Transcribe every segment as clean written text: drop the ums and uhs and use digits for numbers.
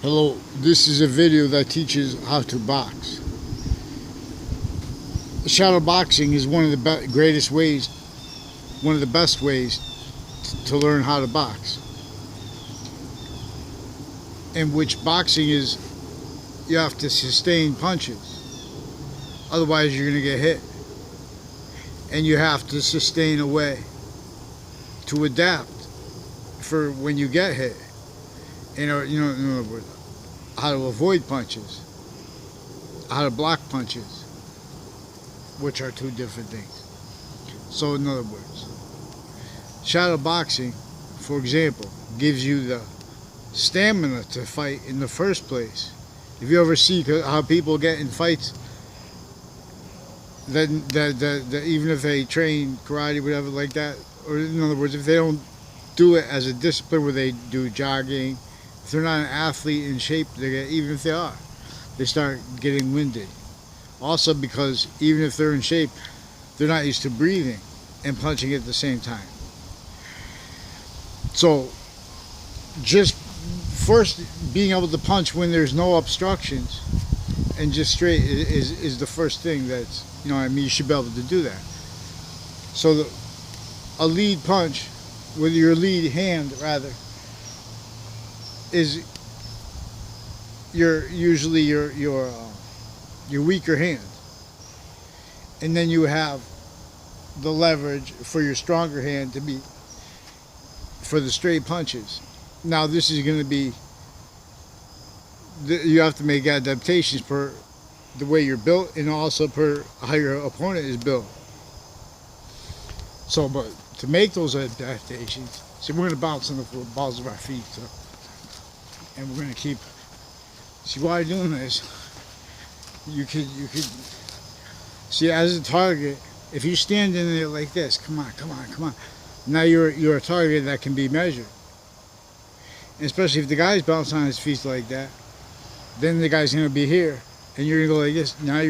Hello, this is a video that teaches how to box. Shadow boxing is one of the greatest ways, one of the best ways to learn how to box. In which boxing is, you have to sustain punches, otherwise you're going to get hit. And you have to sustain a way to adapt for when you get hit. In other words, how to avoid punches, how to block punches, which are two different things. So in other words, shadow boxing, for example, gives you the stamina to fight in the first place. If you ever see how people get in fights, then even if they train karate, whatever like that, or in other words, if they don't do it as a discipline where they do jogging, if they're not an athlete in shape, even if they are, they start getting winded. Also because even if they're in shape, they're not used to breathing and punching at the same time. So just first being able to punch when there's no obstructions and just straight is the first thing that's, you should be able to do that. So a lead punch with your lead hand, rather, is usually your weaker hand, and then you have the leverage for your stronger hand to be for the straight punches. Now this is going to be, you have to make adaptations per the way you're built and also per how your opponent is built. So, but to make those adaptations, see, we're going to bounce on the balls of our feet, so, and we're going to keep. See, while you're doing this, you could see as a target. If you're standing there like this, come on. Now you're a target that can be measured. And especially if the guy's bouncing on his feet like that, then the guy's going to be here, and you're going to go like this. Now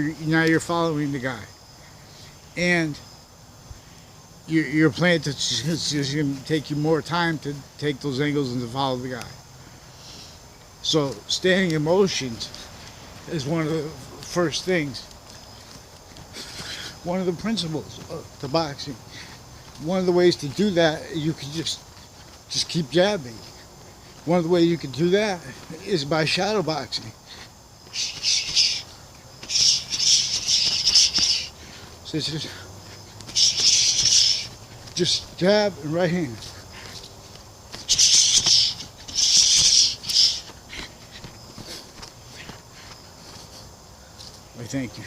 you're following the guy, and your plan to just going to take you more time to take those angles and to follow the guy. So staying in motion is one of the first things, one of the principles to boxing. One of the ways to do that, you can just keep jabbing. One of the ways you can do that is by shadow boxing. So it's just jab and right hand. I thank you.